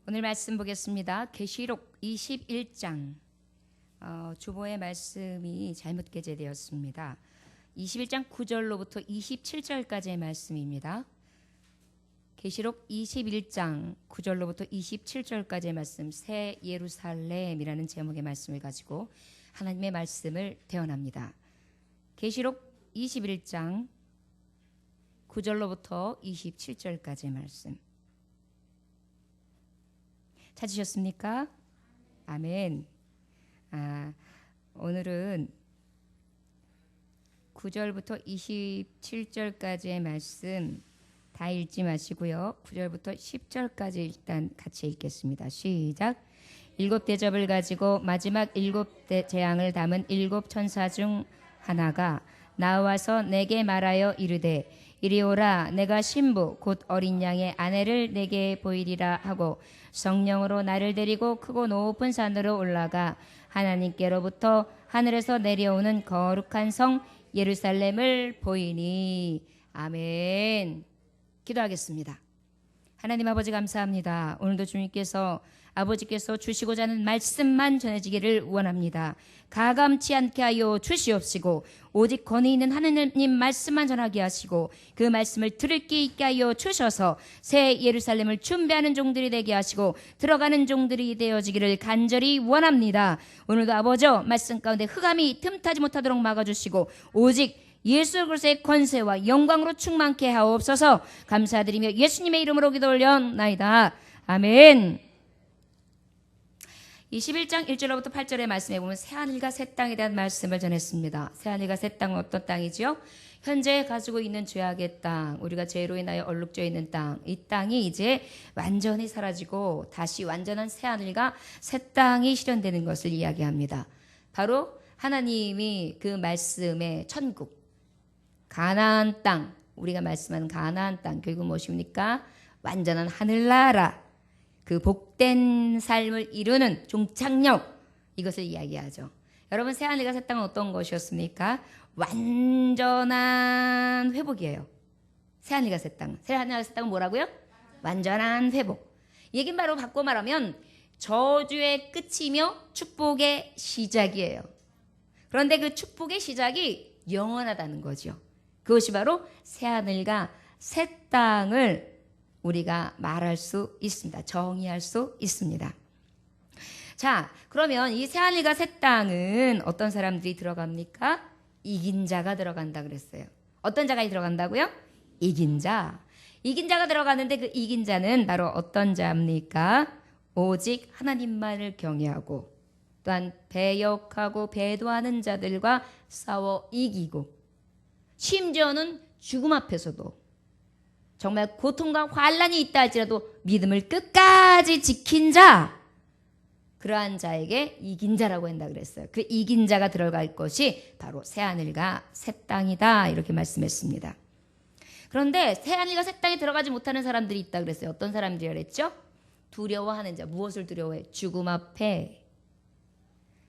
오늘 말씀 보겠습니다. 계시록 21장 주보의 말씀이 잘못 게재되었습니다. 21장 9절로부터 27절까지의 말씀입니다. 계시록 21장 9절로부터 27절까지의 말씀, 새 예루살렘이라는 제목의 말씀을 가지고 하나님의 말씀을 대언합니다. 계시록 21장 9절로부터 27절까지의 말씀 찾으셨습니까? 아멘. 오늘은 9절부터 27절까지의 말씀 다 읽지 마시고요. 9절부터 10절까지 일단 같이 읽겠습니다. 시작. 7대접을 가지고 마지막 7대 재앙을 담은 7천사 중 하나가 나와서 내게 말하여 이르되 이리 오라. 내가 신부 곧 어린 양의 아내를 내게 보이리라 하고 성령으로 나를 데리고 크고 높은 산으로 올라가 하나님께로부터 하늘에서 내려오는 거룩한 성 예루살렘을 보이니. 아멘. 기도하겠습니다. 하나님 아버지 감사합니다. 오늘도 아버지께서 주시고자 하는 말씀만 전해지기를 원합니다. 가감치 않게 하여 주시옵시고 오직 권위 있는 하느님 말씀만 전하게 하시고 그 말씀을 들을 귀 있게 하여 주셔서 새 예루살렘을 준비하는 종들이 되게 하시고 들어가는 종들이 되어지기를 간절히 원합니다. 오늘도 아버지 말씀 가운데 흑암이 틈타지 못하도록 막아주시고 오직 예수 그리스도의 권세와 영광으로 충만케 하옵소서. 감사드리며 예수님의 이름으로 기도 올려나이다. 아멘. 21장 1절로부터 8절의 말씀에 보면 새하늘과 새 땅에 대한 말씀을 전했습니다. 새하늘과 새 땅은 어떤 땅이지요? 현재 가지고 있는 죄악의 땅, 우리가 죄로 인하여 얼룩져 있는 땅, 이 땅이 이제 완전히 사라지고 다시 완전한 새하늘과 새 땅이 실현되는 것을 이야기합니다. 바로 하나님이 그 말씀의 천국, 가나안 땅, 우리가 말씀하는 가나안 땅, 결국 무엇입니까? 완전한 하늘나라, 그 복된 삶을 이루는 종착역, 이것을 이야기하죠. 여러분, 새하늘과 새 땅은 어떤 것이었습니까? 완전한 회복이에요. 새하늘과 새 땅. 새하늘과 새 땅은 뭐라고요? 완전한 회복. 얘긴 바로 바꿔 말하면 저주의 끝이며 축복의 시작이에요. 그런데 그 축복의 시작이 영원하다는 거죠. 그것이 바로 새하늘과 새 땅을 우리가 말할 수 있습니다. 정의할 수 있습니다. 자, 그러면 이 새하늘과 새 땅은 어떤 사람들이 들어갑니까? 이긴 자가 들어간다 그랬어요. 어떤 자가 들어간다고요? 이긴 자. 이긴 자가 들어가는데 그 이긴 자는 바로 어떤 자입니까? 오직 하나님만을 경외하고 또한 배역하고 배도하는 자들과 싸워 이기고 심지어는 죽음 앞에서도 정말 고통과 환난이 있다 할지라도 믿음을 끝까지 지킨 자, 그러한 자에게 이긴 자라고 한다 그랬어요. 그 이긴 자가 들어갈 것이 바로 새하늘과 새 땅이다, 이렇게 말씀했습니다. 그런데 새하늘과 새 땅에 들어가지 못하는 사람들이 있다 그랬어요. 어떤 사람들이라 그랬죠? 두려워하는 자. 무엇을 두려워해? 죽음 앞에.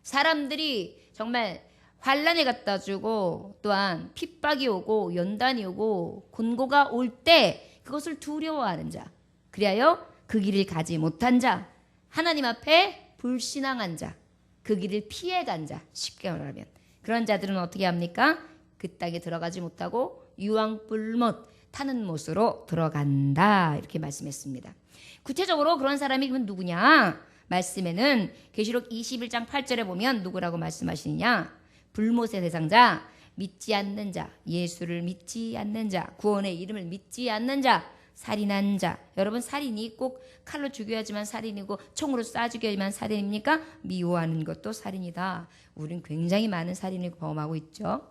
사람들이 정말 환난이 갖다 주고 또한 핍박이 오고 연단이 오고 곤고가 올 때 그것을 두려워하는 자, 그리하여 그 길을 가지 못한 자, 하나님 앞에 불신앙한 자, 그 길을 피해간 자, 쉽게 말하면 그런 자들은 어떻게 합니까? 그 땅에 들어가지 못하고 유황불못 타는 못으로 들어간다, 이렇게 말씀했습니다. 구체적으로 그런 사람이 그러면 누구냐? 말씀에는 계시록 21장 8절에 보면 누구라고 말씀하시느냐? 불못의 대상자, 믿지 않는 자, 예수를 믿지 않는 자, 구원의 이름을 믿지 않는 자, 살인한 자. 여러분, 살인이 꼭 칼로 죽여야지만 살인이고 총으로 쏴 죽여야지만 살인입니까? 미워하는 것도 살인이다. 우린 굉장히 많은 살인을 범하고 있죠.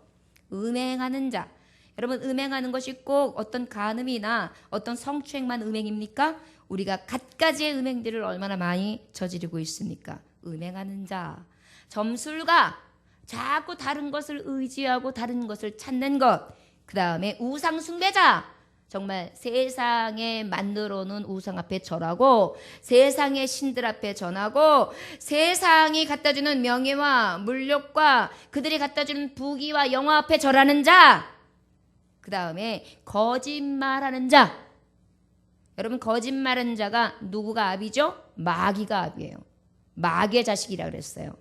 음행하는 자. 여러분, 음행하는 것이 꼭 어떤 간음이나 어떤 성추행만 음행입니까? 우리가 갖가지의 음행들을 얼마나 많이 저지르고 있습니까? 음행하는 자. 점술가. 자꾸 다른 것을 의지하고 다른 것을 찾는 것. 그 다음에 우상 숭배자. 정말 세상에 만들어 놓은 우상 앞에 절하고 세상의 신들 앞에 전하고 세상이 갖다주는 명예와 물욕과 그들이 갖다주는 부귀와 영화 앞에 절하는 자. 그 다음에 거짓말하는 자. 여러분 거짓말하는 자가 누구가 압이죠? 마귀가 압이에요. 마귀의 자식이라 그랬어요.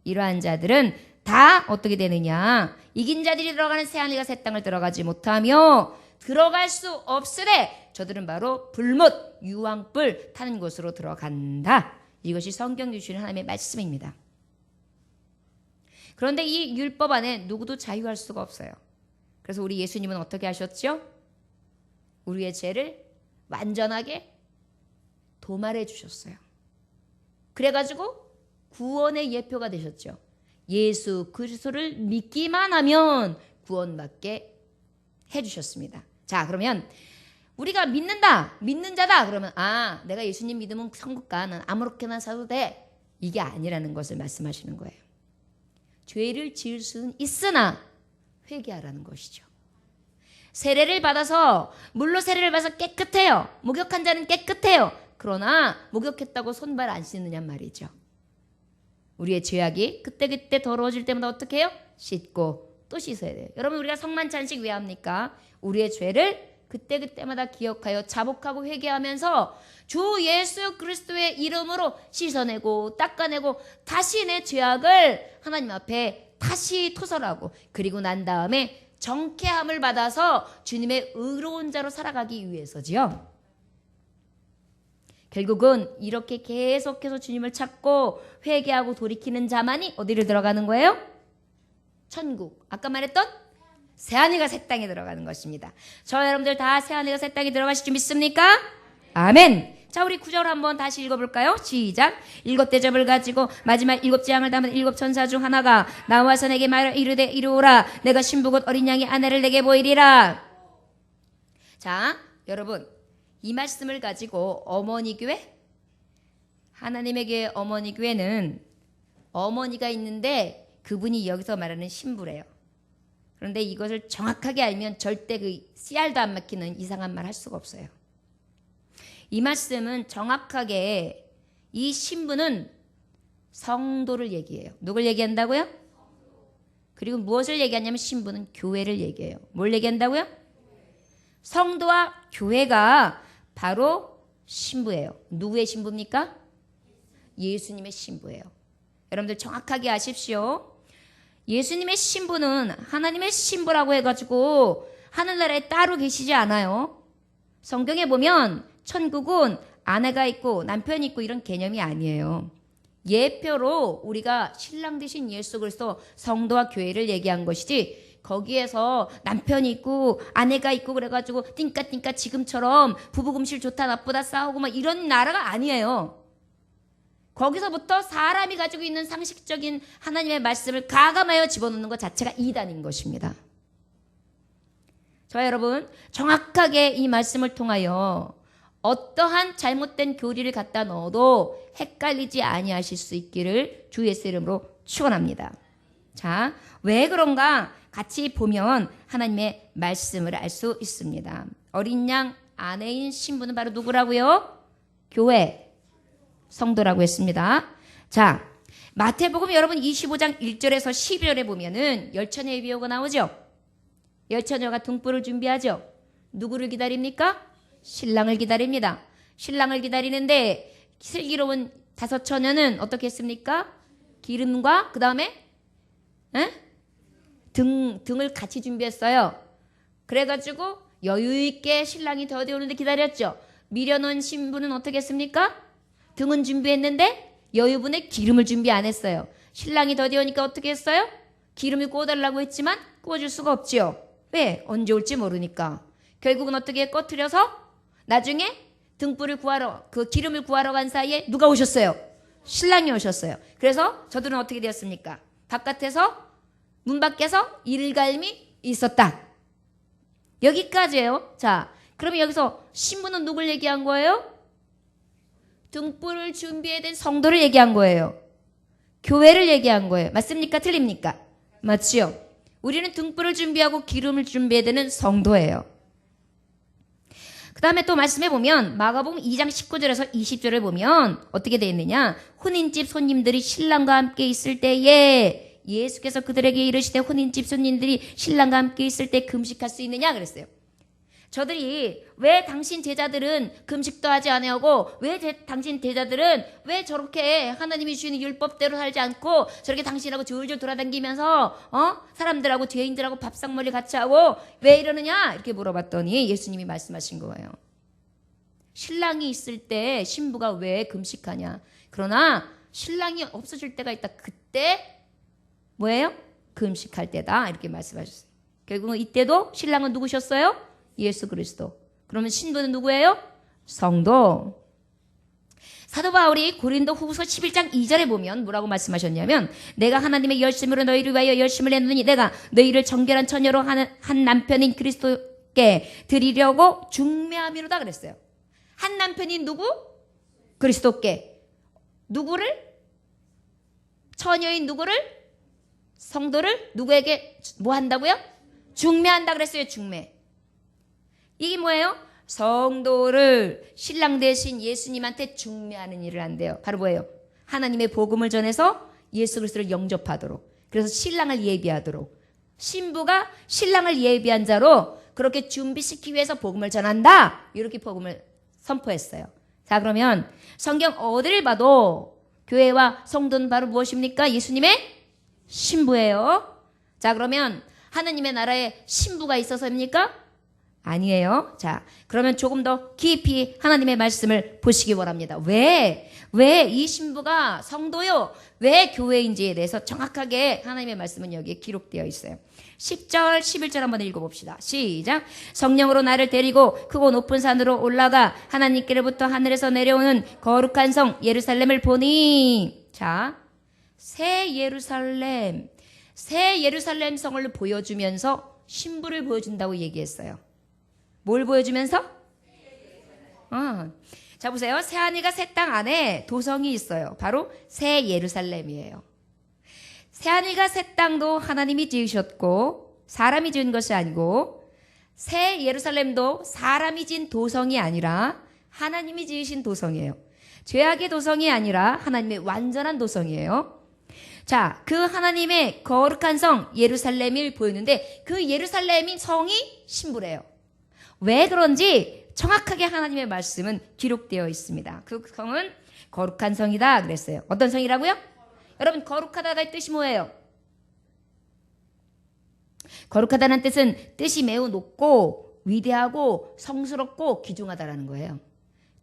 이러한 자들은 다 어떻게 되느냐? 이긴 자들이 들어가는 새하늘과 새 땅을 들어가지 못하며 들어갈 수 없으되 저들은 바로 불못 유황불 타는 곳으로 들어간다. 이것이 성경 주시는 하나님의 말씀입니다. 그런데 이 율법 안에 누구도 자유할 수가 없어요. 그래서 우리 예수님은 어떻게 하셨죠? 우리의 죄를 완전하게 도말해 주셨어요. 그래가지고 구원의 예표가 되셨죠. 예수 그리스도를 믿기만 하면 구원받게 해주셨습니다. 자, 그러면 우리가 믿는 자다 그러면 내가 예수님 믿으면 천국가, 난 아무렇게나 살아도 돼, 이게 아니라는 것을 말씀하시는 거예요. 죄를 지을 수는 있으나 회개하라는 것이죠. 세례를 받아서, 물로 세례를 받아서 깨끗해요. 목욕한 자는 깨끗해요. 그러나 목욕했다고 손발 안 씻느냔 말이죠. 우리의 죄악이 그때그때 더러워질 때마다 어떻게 해요? 씻고 또 씻어야 돼요. 여러분, 우리가 성만찬식 왜 합니까? 우리의 죄를 그때그때마다 기억하여 자복하고 회개하면서 주 예수 그리스도의 이름으로 씻어내고 닦아내고 다시 내 죄악을 하나님 앞에 다시 토설하고, 그리고 난 다음에 정케함을 받아서 주님의 의로운 자로 살아가기 위해서지요. 결국은 이렇게 계속해서 주님을 찾고 회개하고 돌이키는 자만이 어디를 들어가는 거예요? 천국. 아까 말했던 새하늘과 새 땅에 들어가는 것입니다. 저 여러분들 다 새하늘과 새 땅에 들어가실 줄 믿습니까? 아멘. 자, 우리 9절 한번 다시 읽어볼까요? 시작. 7 대접을 가지고 마지막 7 재앙을 담은 7 천사 중 하나가 나와서 내게 말하여 이르되 이르오라. 내가 신부 곧 어린 양의 아내를 내게 보이리라. 자, 여러분, 이 말씀을 가지고 어머니 교회, 하나님의 교회 어머니 교회는 어머니가 있는데 그분이 여기서 말하는 신부래요. 그런데 이것을 정확하게 알면 절대 그 씨알도 안 막히는 이상한 말 할 수가 없어요. 이 말씀은 정확하게 이 신부는 성도를 얘기해요. 누굴 얘기한다고요? 그리고 무엇을 얘기하냐면 신부는 교회를 얘기해요. 뭘 얘기한다고요? 성도와 교회가 바로 신부예요. 누구의 신부입니까? 예수님의 신부예요. 여러분들 정확하게 아십시오. 예수님의 신부는 하나님의 신부라고 해가지고 하늘나라에 따로 계시지 않아요. 성경에 보면 천국은 아내가 있고 남편이 있고 이런 개념이 아니에요. 예표로 우리가 신랑 되신 예수 그리스도 성도와 교회를 얘기한 것이지, 거기에서 남편이 있고 아내가 있고 그래가지고 띵까띵까 지금처럼 부부금실 좋다 나쁘다 싸우고 막 이런 나라가 아니에요. 거기서부터 사람이 가지고 있는 상식적인 하나님의 말씀을 가감하여 집어넣는 것 자체가 이단인 것입니다. 저 여러분, 정확하게 이 말씀을 통하여 어떠한 잘못된 교리를 갖다 넣어도 헷갈리지 아니하실 수 있기를 주 예수 이름으로 축원합니다. 자, 왜 그런가 같이 보면 하나님의 말씀을 알 수 있습니다. 어린 양 아내인 신부는 바로 누구라고요? 교회, 성도라고 했습니다. 자, 마태복음 여러분 25장 1절에서 12절에 보면은 열처녀의 비유가 나오죠. 열처녀가 등불을 준비하죠. 누구를 기다립니까? 신랑을 기다립니다. 신랑을 기다리는데 슬기로운 5 처녀는 어떻게 했습니까? 기름과 그 다음에 등을 같이 준비했어요. 그래가지고 여유있게 신랑이 더디오는데 기다렸죠. 미련한 신부는 어떻게 했습니까? 등은 준비했는데 여유분에 기름을 준비 안 했어요. 신랑이 더디오니까 어떻게 했어요? 기름을 구워달라고 했지만 구워줄 수가 없지요. 왜? 언제 올지 모르니까. 결국은 어떻게 꺼트려서 나중에 등불을 구하러, 그 기름을 구하러 간 사이에 누가 오셨어요? 신랑이 오셨어요. 그래서 저들은 어떻게 되었습니까? 바깥에서, 문 밖에서 일갈미 있었다. 여기까지예요. 자, 그러면 여기서 신부는 누굴 얘기한 거예요? 등불을 준비해야 된 성도를 얘기한 거예요. 교회를 얘기한 거예요. 맞습니까? 틀립니까? 맞지요? 우리는 등불을 준비하고 기름을 준비해야 되는 성도예요. 그 다음에 또 말씀해 보면 마가복음 2장 19절에서 20절을 보면 어떻게 되어 있느냐. 혼인집 손님들이 신랑과 함께 있을 때에 예수께서 그들에게 이르시되 혼인집 손님들이 신랑과 함께 있을 때 금식할 수 있느냐 그랬어요. 저들이 왜 당신 제자들은 금식도 하지 아니하고 왜 당신 제자들은 왜 저렇게 하나님이 주시는 율법대로 살지 않고 저렇게 당신하고 줄줄 돌아다니면서 사람들하고 죄인들하고 밥상머리 같이 하고 왜 이러느냐 이렇게 물어봤더니 예수님이 말씀하신 거예요. 신랑이 있을 때 신부가 왜 금식하냐. 그러나 신랑이 없어질 때가 있다. 그때 뭐예요? 금식할 때다 이렇게 말씀하셨어요. 결국은 이때도 신랑은 누구셨어요? 예수 그리스도. 그러면 신부는 누구예요? 성도. 사도 바울이 고린도 후서 11장 2절에 보면 뭐라고 말씀하셨냐면 내가 하나님의 열심으로 너희를 위하여 열심을 냈느니 내가 너희를 정결한 처녀로 한 남편인 그리스도께 드리려고 중매함이로다 그랬어요. 한 남편인 누구? 그리스도께. 누구를? 처녀인 누구를? 성도를 누구에게 뭐 한다고요? 중매한다 그랬어요. 중매. 이게 뭐예요? 성도를 신랑 대신 예수님한테 중매하는 일을 한대요. 바로 뭐예요? 하나님의 복음을 전해서 예수 그리스도를 영접하도록. 그래서 신랑을 예비하도록. 신부가 신랑을 예비한 자로 그렇게 준비시키기 위해서 복음을 전한다. 이렇게 복음을 선포했어요. 자, 그러면 성경 어디를 봐도 교회와 성도는 바로 무엇입니까? 예수님의 신부예요. 자, 그러면 하나님의 나라에 신부가 있어서입니까? 아니에요. 자, 그러면 조금 더 깊이 하나님의 말씀을 보시기 원합니다. 왜 이 신부가 성도요? 왜 교회인지에 대해서 정확하게 하나님의 말씀은 여기에 기록되어 있어요. 10절, 11절 한번 읽어봅시다. 시작. 성령으로 나를 데리고 크고 높은 산으로 올라가 하나님께로부터 하늘에서 내려오는 거룩한 성 예루살렘을 보니. 자, 새 예루살렘 성을 보여주면서 신부를 보여준다고 얘기했어요. 뭘 보여주면서? 자, 보세요. 새하늘과 새 땅 안에 도성이 있어요. 바로 새 예루살렘이에요. 새하늘과 새 땅도 하나님이 지으셨고 사람이 지은 것이 아니고 새 예루살렘도 사람이 지은 도성이 아니라 하나님이 지으신 도성이에요. 죄악의 도성이 아니라 하나님의 완전한 도성이에요. 자, 그 하나님의 거룩한 성 예루살렘을 보이는데 그 예루살렘인 성이 신부래요. 왜 그런지 정확하게 하나님의 말씀은 기록되어 있습니다. 그 성은 거룩한 성이다 그랬어요. 어떤 성이라고요? 여러분, 거룩하다의 뜻이 뭐예요? 거룩하다는 뜻은 뜻이 매우 높고 위대하고 성스럽고 귀중하다라는 거예요.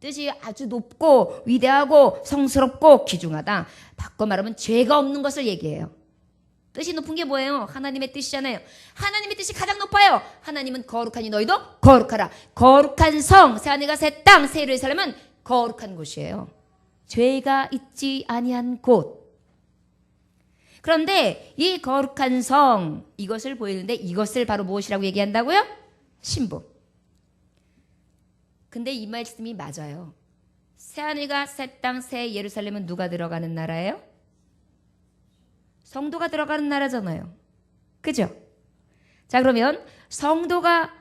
뜻이 아주 높고 위대하고 성스럽고 귀중하다. 바꿔 말하면 죄가 없는 것을 얘기해요. 뜻이 높은 게 뭐예요? 하나님의 뜻이잖아요. 하나님의 뜻이 가장 높아요. 하나님은 거룩하니 너희도 거룩하라. 거룩한 성, 새하늘과 새 땅, 새 예루살렘은 거룩한 곳이에요. 죄가 있지 아니한 곳. 그런데 이 거룩한 성, 이것을 보이는데 이것을 바로 무엇이라고 얘기한다고요? 신부. 근데 이 말씀이 맞아요. 새하늘과 새 땅, 새 예루살렘은 누가 들어가는 나라예요? 성도가 들어가는 나라잖아요. 그죠? 자, 그러면 성도가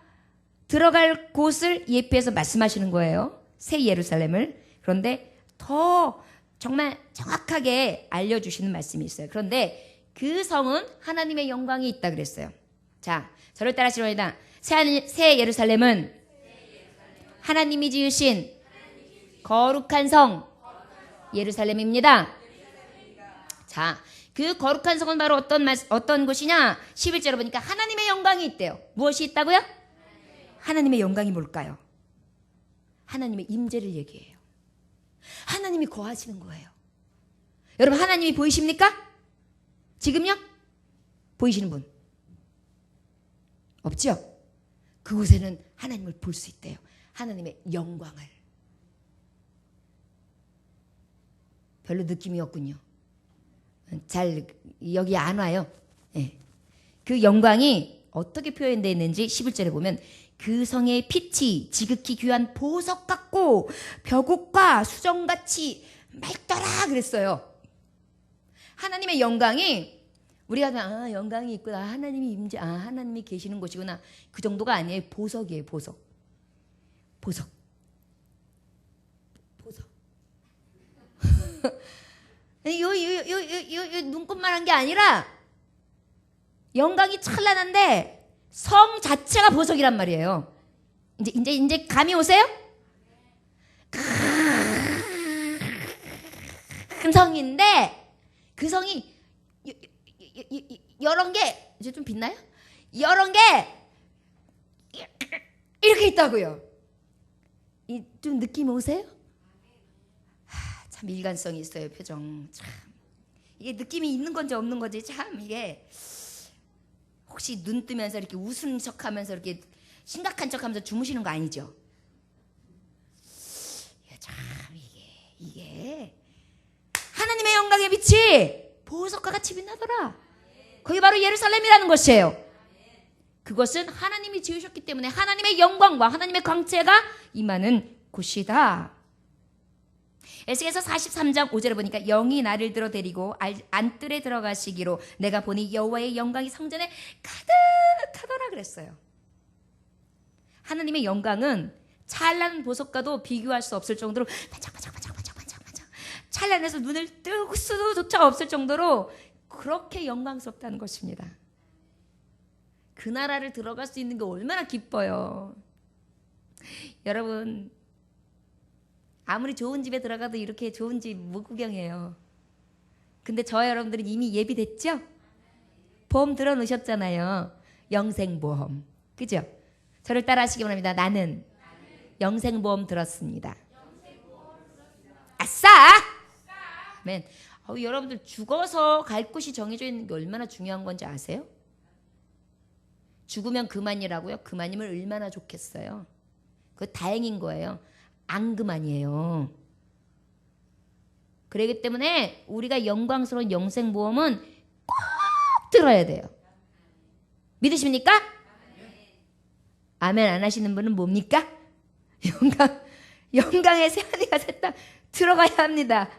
들어갈 곳을 예표해서 말씀하시는 거예요. 새 예루살렘을. 그런데 더 정말 정확하게 알려주시는 말씀이 있어요. 그런데 그 성은 하나님의 영광이 있다 그랬어요. 자, 저를 따라하시렵니다. 새 예루살렘은 하나님이 지으신 거룩한 성 예루살렘입니다. 자, 그 거룩한 성은 바로 어떤 곳이냐? 11절에 보니까 하나님의 영광이 있대요. 무엇이 있다고요? 하나님의 영광이 뭘까요? 하나님의 임재를 얘기해요. 하나님이 거하시는 거예요. 여러분, 하나님이 보이십니까? 지금요? 보이시는 분? 없죠? 그곳에는 하나님을 볼 수 있대요. 하나님의 영광을. 별로 느낌이 없군요. 잘 여기 안 와요. 네. 그 영광이 어떻게 표현되어 있는지 11절에 보면 그 성의 빛이 지극히 귀한 보석 같고 벼곡과 수정같이 맑더라 그랬어요. 하나님의 영광이 우리가 영광이 있구나. 하나님이 임재, 하나님이 계시는 곳이구나. 그 정도가 아니에요. 보석이에요. 보석. 요 눈곱만 한 게 아니라 영광이 찬란한데 성 자체가 보석이란 말이에요. 이제 감이 오세요? 큰 성인데 그 성이 여러 개 이제 좀 빛나요? 여러 개 이렇게 있다고요. 좀 느낌 오세요? 참 일관성이 있어요. 표정 참 이게 느낌이 있는 건지 없는 건지 참 이게 혹시 눈 뜨면서 이렇게 웃은 척하면서 이렇게 심각한 척하면서 주무시는 거 아니죠? 참 이게 하나님의 영광의 빛이 보석과 같이 빛나더라. 거기 바로 예루살렘이라는 것이에요. 그것은 하나님이 지으셨기 때문에 하나님의 영광과 하나님의 광채가 임하는 곳이다. 에스겔서 43장 5절에 보니까 영이 나를 들어 데리고 안뜰에 들어가시기로 내가 보니 여호와의 영광이 성전에 가득하더라 그랬어요. 하나님의 영광은 찬란한 보석과도 비교할 수 없을 정도로 반짝반짝 찬란해서 눈을 뜰 수조차 없을 정도로 그렇게 영광스럽다는 것입니다. 그 나라를 들어갈 수 있는 게 얼마나 기뻐요. 여러분 아무리 좋은 집에 들어가도 이렇게 좋은 집 못 구경해요. 근데 저와 여러분들은 이미 예비됐죠? 보험 들어놓으셨잖아요. 영생보험. 그죠? 저를 따라 하시기 바랍니다. 나는 영생보험 들었습니다. 아싸! 아멘. 여러분들 죽어서 갈 곳이 정해져 있는 게 얼마나 중요한 건지 아세요? 죽으면 그만이라고요? 그만이면 얼마나 좋겠어요. 그거 다행인 거예요. 안 그만이에요. 그렇기 때문에 우리가 영광스러운 영생보험은 꼭 들어야 돼요. 믿으십니까? 아멘 안 하시는 분은 뭡니까? 영광의 새하늘가 샜다 들어가야 합니다.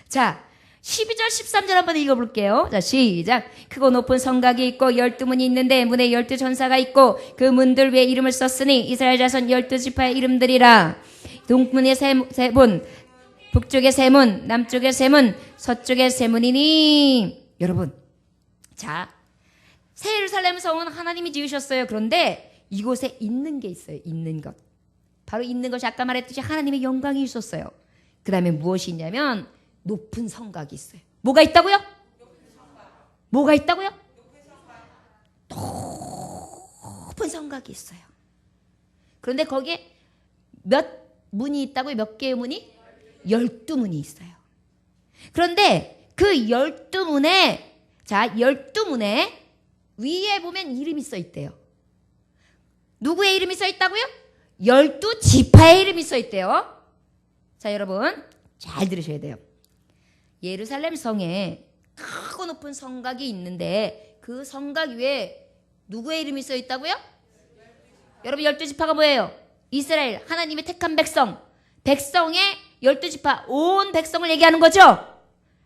자 12절 13절 한번 읽어볼게요. 자 시작. 크고 높은 성곽이 있고 12문이 있는데 문에 12전사가 있고 그 문들 위에 이름을 썼으니 이스라엘 자손 12지파의 이름들이라. 동문의 세 문, 북쪽의 세 문, 남쪽의 세 문, 서쪽의 세 문이니. 여러분 자 새 예루살렘 성은 하나님이 지으셨어요. 그런데 이곳에 있는 게 있어요. 있는 것. 바로 있는 것이 아까 말했듯이 하나님의 영광이 있었어요. 그 다음에 무엇이 있냐면 높은 성곽이 있어요. 뭐가 있다고요? 뭐가 있다고요? 높은 성곽이 있어요. 그런데 거기에 몇 문이 있다고요? 몇 개의 문이? 12문이 있어요. 그런데 그 12문에 자 12문에 위에 보면 이름이 써 있대요. 누구의 이름이 써 있다고요? 12지파의 이름이 써 있대요. 자 여러분 잘 들으셔야 돼요. 예루살렘 성에 크고 높은 성곽이 있는데 그 성곽 위에 누구의 이름이 써 있다고요? 여러분 12지파가 뭐예요? 이스라엘 하나님의 택한 백성. 백성의 12지파 온 백성을 얘기하는 거죠.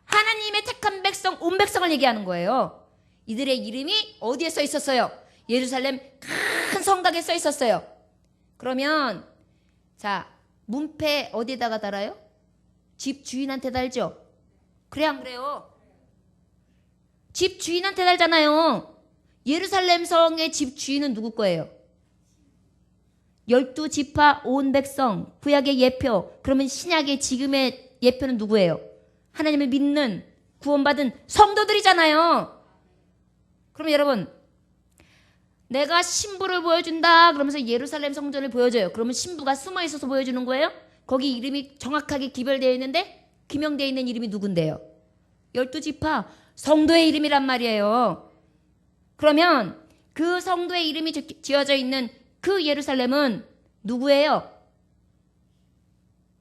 하나님의 택한 백성 온 백성을 얘기하는 거예요. 이들의 이름이 어디에 써 있었어요? 예루살렘 큰 성곽에 써 있었어요. 그러면 자 문패 어디에다가 달아요? 집 주인한테 달죠? 그래 안 그래요? 집 주인한테 달잖아요. 예루살렘 성의 집 주인은 누구 거예요? 12지파 온 백성 구약의 예표. 그러면 신약의 지금의 예표는 누구예요? 하나님을 믿는 구원받은 성도들이잖아요. 그럼 여러분 내가 신부를 보여준다 그러면서 예루살렘 성전을 보여줘요. 그러면 신부가 숨어있어서 보여주는 거예요? 거기 이름이 정확하게 기별되어 있는데 기명되어 있는 이름이 누군데요? 12지파 성도의 이름이란 말이에요. 그러면 그 성도의 이름이 지어져 있는 그 예루살렘은 누구예요?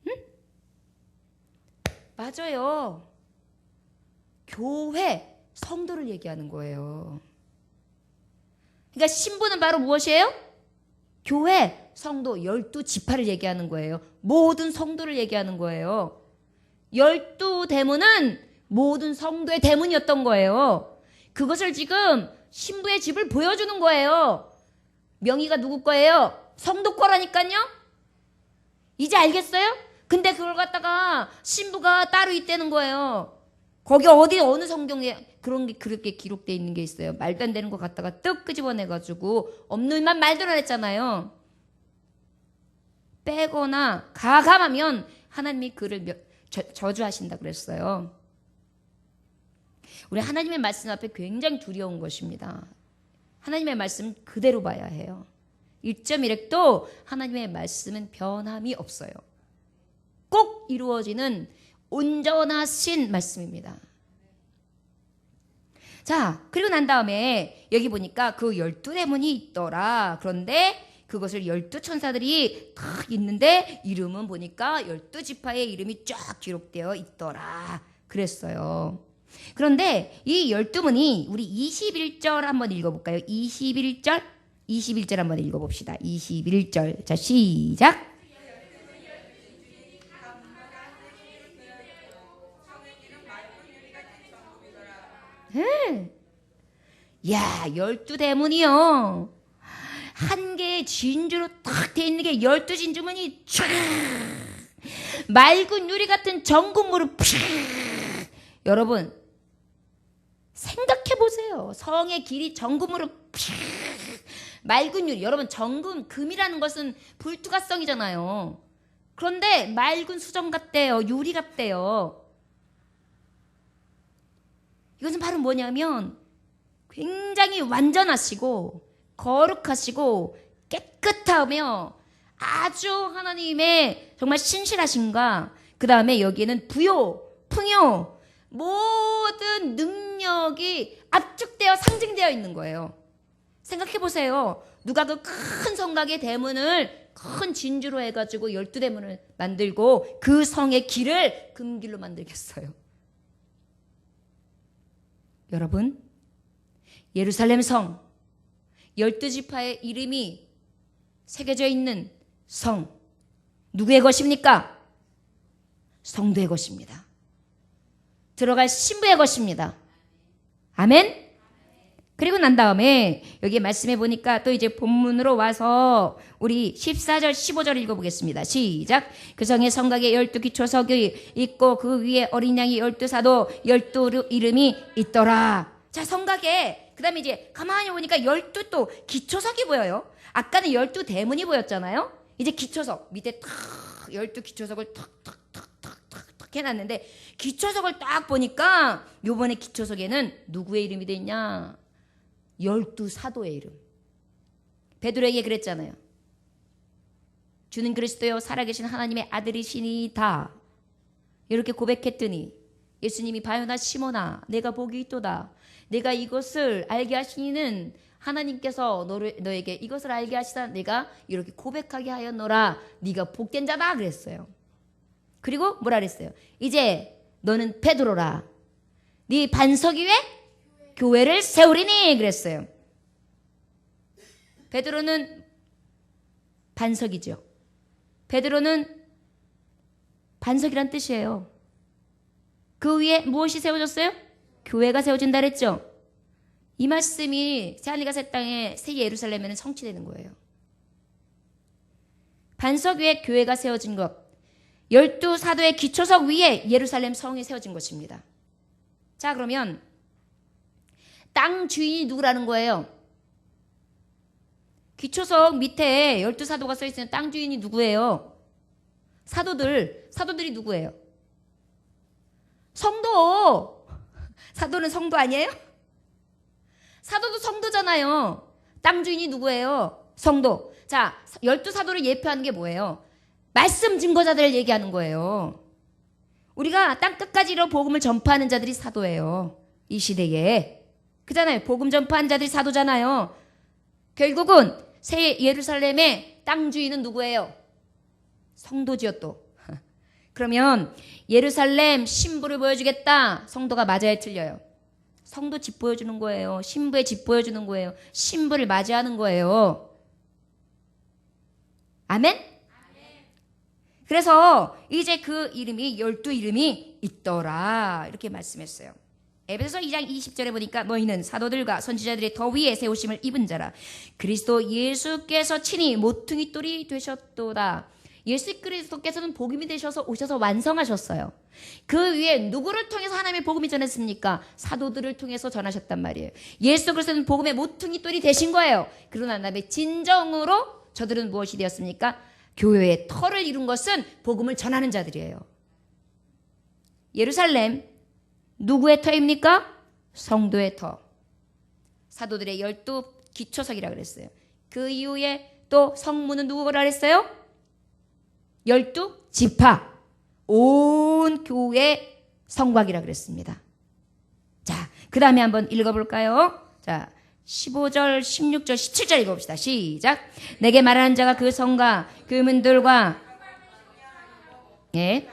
응? 맞아요. 교회 성도를 얘기하는 거예요. 그러니까 신부는 바로 무엇이에요? 교회 성도 12지파를 얘기하는 거예요. 모든 성도를 얘기하는 거예요. 12대문은 모든 성도의 대문이었던 거예요. 그것을 지금 신부의 집을 보여주는 거예요. 명의가 누구 거예요? 성도 거라니까요. 이제 알겠어요? 근데 그걸 갖다가 신부가 따로 있다는 거예요. 거기 어느 성경에 그런 게 그렇게 기록되어 있는 게 있어요. 말도 안 되는 거 갖다가 떡 끄집어내가지고 없는 말 말대로 했잖아요. 빼거나 가감하면 하나님이 그를 저주하신다 그랬어요. 우리 하나님의 말씀 앞에 굉장히 두려운 것입니다. 하나님의 말씀 그대로 봐야 해요. 1.1핵도 하나님의 말씀은 변함이 없어요. 꼭 이루어지는 온전하신 말씀입니다. 자, 그리고 난 다음에 여기 보니까 그 12대문이 있더라. 그런데 그것을 12천사들이 딱 있는데 이름은 보니까 12지파의 이름이 쫙 기록되어 있더라. 그랬어요. 그런데 이 12문이 우리 21절 한번 읽어볼까요? 21절 한번 읽어봅시다. 21절. 자, 시작. 야, 12대문이요. 한 개의 진주로 딱 돼 있는 게 12진주문이 쫙 맑은 유리 같은 정금으로 팍. 여러분 생각해 보세요. 성의 길이 정금으로 팍. 맑은 유리. 여러분 정금, 금이라는 것은 불투과성이잖아요. 그런데 맑은 수정 같대요. 유리 같대요. 이것은 바로 뭐냐면 굉장히 완전하시고 거룩하시고 깨끗하며 아주 하나님의 정말 신실하신가, 그 다음에 여기에는 부요, 풍요, 모든 능력이 압축되어 상징되어 있는 거예요. 생각해 보세요. 누가 그 큰 성곽의 대문을 큰 진주로 해가지고 12대문을 만들고 그 성의 길을 금길로 만들겠어요? 여러분, 예루살렘 성, 12지파의 이름이 새겨져 있는 성, 누구의 것입니까? 성도의 것입니다. 들어갈 신부의 것입니다. 아멘? 그리고 난 다음에 여기 말씀해 보니까 또 이제 본문으로 와서 우리 14절 15절 읽어보겠습니다. 시작. 그 성의 성곽에 12기초석이 있고 그 위에 어린 양이 12사도 12 이름이 있더라. 자, 성곽에 그 다음에 이제 가만히 보니까 12또 기초석이 보여요. 아까는 12대문이 보였잖아요. 이제 기초석 밑에 탁 12기초석을 탁 해놨는데 기초석을 딱 보니까 요번에 기초석에는 누구의 이름이 돼 있냐? 12사도의 이름. 베드로에게 그랬잖아요. 주는 그리스도요 살아계신 하나님의 아들이시니다. 이렇게 고백했더니 예수님이 바요나 시몬아 내가 복이 있도다. 내가 이것을 알게 하시니는 하나님께서 너에게 이것을 알게 하시다 내가 이렇게 고백하게 하였노라. 네가 복된 자다 그랬어요. 그리고 뭐라 그랬어요? 이제 너는 베드로라. 네 반석 위에 교회를 세우리니 그랬어요. 베드로는 반석이죠. 베드로는 반석이란 뜻이에요. 그 위에 무엇이 세워졌어요? 교회가 세워진다 그랬죠. 이 말씀이 새하늘과 새 땅에 새 예루살렘에는 성취되는 거예요. 반석 위에 교회가 세워진 것, 12사도의 기초석 위에 예루살렘 성이 세워진 것입니다. 자, 그러면 땅 주인이 누구라는 거예요? 기초석 밑에 12사도가 써 있으면 땅 주인이 누구예요? 사도들이 누구예요? 성도. 사도는 성도 아니에요? 사도도 성도잖아요. 땅 주인이 누구예요? 성도. 자, 12사도를 예표하는 게 뭐예요? 말씀 증거자들을 얘기하는 거예요. 우리가 땅끝까지로 복음을 전파하는 자들이 사도예요. 이 시대에. 그잖아요. 복음 전파하는 자들이 사도잖아요. 결국은 새 예루살렘의 땅 주인은 누구예요? 성도지요 또. 그러면 예루살렘 신부를 보여주겠다. 성도가 맞아야 틀려요. 성도 집 보여주는 거예요. 신부의 집 보여주는 거예요. 신부를 맞이하는 거예요. 아멘? 그래서 이제 그 이름이 12 이름이 있더라. 이렇게 말씀했어요. 에베소서 2장 20절에 보니까 너희는 사도들과 선지자들의 더 위에 세우심을 입은 자라. 그리스도 예수께서 친히 모퉁이 돌이 되셨도다. 예수 그리스도께서는 복음이 되셔서 오셔서 완성하셨어요. 그 위에 누구를 통해서 하나님의 복음이 전했습니까? 사도들을 통해서 전하셨단 말이에요. 예수 그리스도는 복음의 모퉁이 돌이 되신 거예요. 그러나 다음에 진정으로 저들은 무엇이 되었습니까? 교회의 터를 이룬 것은 복음을 전하는 자들이에요. 예루살렘 누구의 터입니까? 성도의 터. 사도들의 12기초석이라고 그랬어요. 그 이후에 또 성문은 누구라 그랬어요? 12지파. 온 교회 성곽이라 그랬습니다. 자, 그 다음에 한번 읽어볼까요? 자, 15절, 16절, 17절 읽어봅시다. 시작. 내게 말하는 자가 그 성과 그 문들과 예.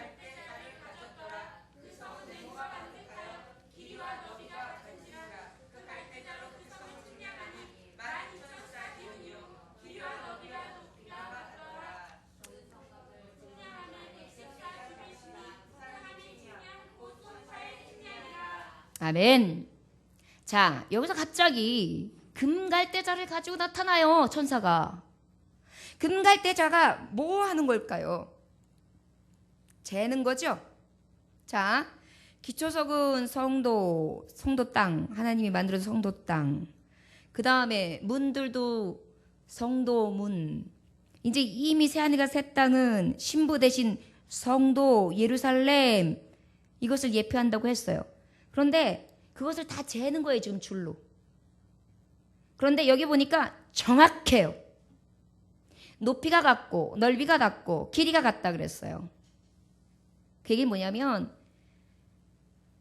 아멘. 자, 여기서 갑자기 금갈대자를 가지고 나타나요, 천사가. 금갈대자가 뭐 하는 걸까요? 재는 거죠. 자, 기초석은 성도 땅, 하나님이 만들어준 성도 땅. 그 다음에 문들도 성도 문. 이제 이미 새하늘과 새 땅은 신부 대신 성도 예루살렘 이것을 예표한다고 했어요. 그런데 그것을 다 재는 거예요, 지금 줄로. 그런데 여기 보니까 정확해요. 높이가 같고 넓이가 같고 길이가 같다 그랬어요. 그게 뭐냐면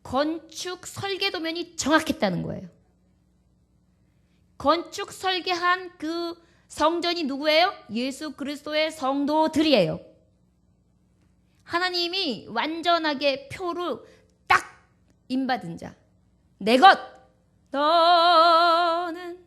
건축 설계 도면이 정확했다는 거예요. 건축 설계한 그 성전이 누구예요? 예수 그리스도의 성도들이에요. 하나님이 완전하게 표를 딱 임받은 자. 내 것 너는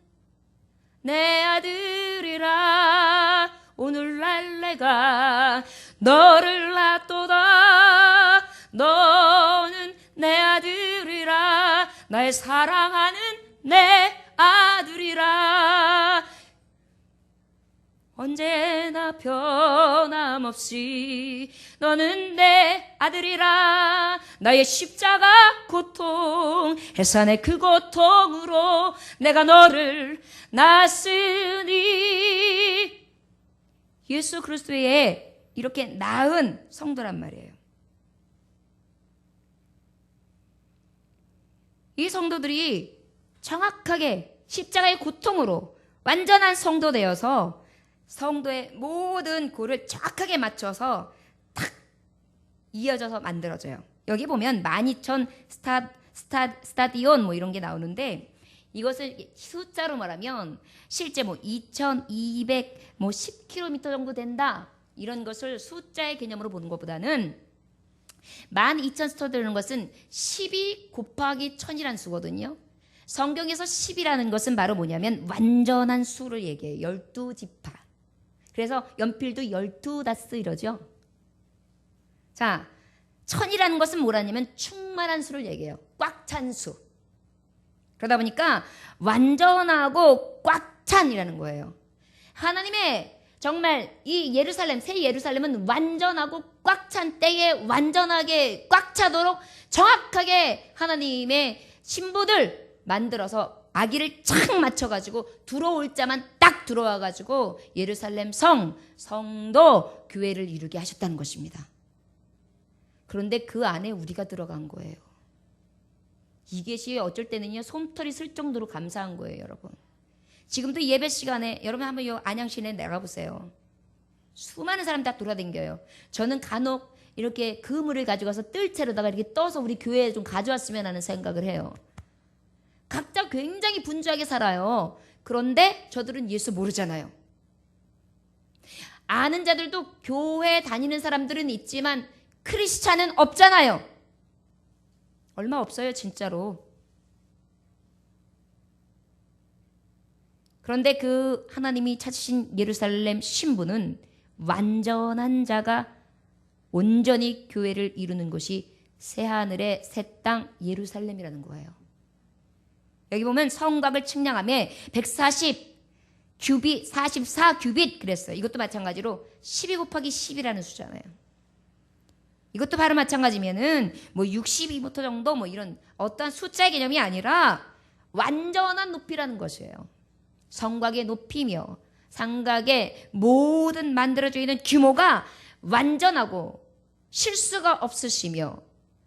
내 아들이라 오늘날 내가 너를 낳도다. 너는 내 아들이라 날 사랑하는 내 아들이라. 언제나 변함없이 너는 내 아들이라. 나의 십자가 고통 해산의 그 고통으로 내가 너를 낳았으니. 예수 그리스도의 이렇게 낳은 성도란 말이에요. 이 성도들이 정확하게 십자가의 고통으로 완전한 성도 되어서 성도의 모든 골을 정확하게 맞춰서 탁 이어져서 만들어져요. 여기 보면 12,000 스타디온 뭐 이런 게 나오는데 이것을 숫자로 말하면 실제 뭐 2,200 뭐 10km 정도 된다. 이런 것을 숫자의 개념으로 보는 것보다는 12,000 스타디온이라는 것은 12 곱하기 1000이라는 수거든요. 성경에서 10이라는 것은 바로 뭐냐면 완전한 수를 얘기해요. 12지파. 그래서 연필도 12다스 이러죠. 자, 1000이라는 것은 뭐라냐면 충만한 수를 얘기해요. 꽉 찬 수. 그러다 보니까 완전하고 꽉 찬이라는 거예요. 하나님의 정말 이 예루살렘, 새 예루살렘은 완전하고 꽉 찬 때에 완전하게 꽉 차도록 정확하게 하나님의 신부들 만들어서 아기를 착 맞춰가지고 들어올 자만 딱 들어와가지고 예루살렘 성도 교회를 이루게 하셨다는 것입니다. 그런데 그 안에 우리가 들어간 거예요. 이것이 어쩔 때는요 솜털이 쓸 정도로 감사한 거예요, 여러분. 지금도 예배 시간에 여러분 한번 요 안양시내 나가보세요. 수많은 사람 다 돌아다녀요. 저는 간혹 이렇게 그물을 가져가서 뜰채로다가 이렇게 떠서 우리 교회에 좀 가져왔으면 하는 생각을 해요. 각자 굉장히 분주하게 살아요. 그런데 저들은 예수 모르잖아요. 아는 자들도 교회 다니는 사람들은 있지만 크리스찬은 없잖아요. 얼마 없어요, 진짜로. 그런데 그 하나님이 찾으신 예루살렘 신부는 완전한 자가 온전히 교회를 이루는 곳이 새하늘의 새 땅 예루살렘이라는 거예요. 여기 보면 성곽을 측량하며 140 규빗 44 규빗 그랬어요. 이것도 마찬가지로 12 곱하기 10이라는 수잖아요. 이것도 바로 마찬가지면은 뭐 62m 정도 뭐 이런 어떤 숫자의 개념이 아니라 완전한 높이라는 것이에요. 성곽의 높이며 성곽의 모든 만들어져 있는 규모가 완전하고 실수가 없으시며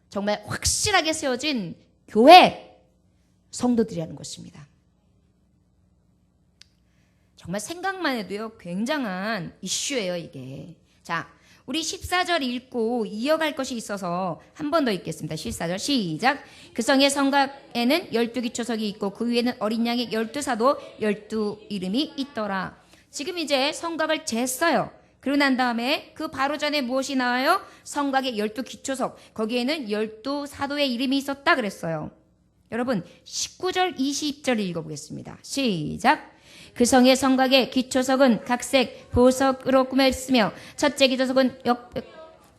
정말 확실하게 세워진 교회 성도들이라는 것입니다. 정말 생각만 해도요 굉장한 이슈예요 이게. 자, 우리 14절 읽고 이어갈 것이 있어서 한 번 더 읽겠습니다. 14절 시작. 그 성의 성곽에는 12기초석이 있고 그 위에는 어린 양의 12사도 12이름이 있더라. 지금 이제 성곽을 쟀어요. 그러고 난 다음에 그 바로 전에 무엇이 나와요? 성곽의 12기초석, 거기에는 12사도의 이름이 있었다 그랬어요. 여러분 19절 20절 읽어보겠습니다. 시작. 그 성의 성곽의 기초석은 각색 보석으로 꾸몄으며 첫째 기초석은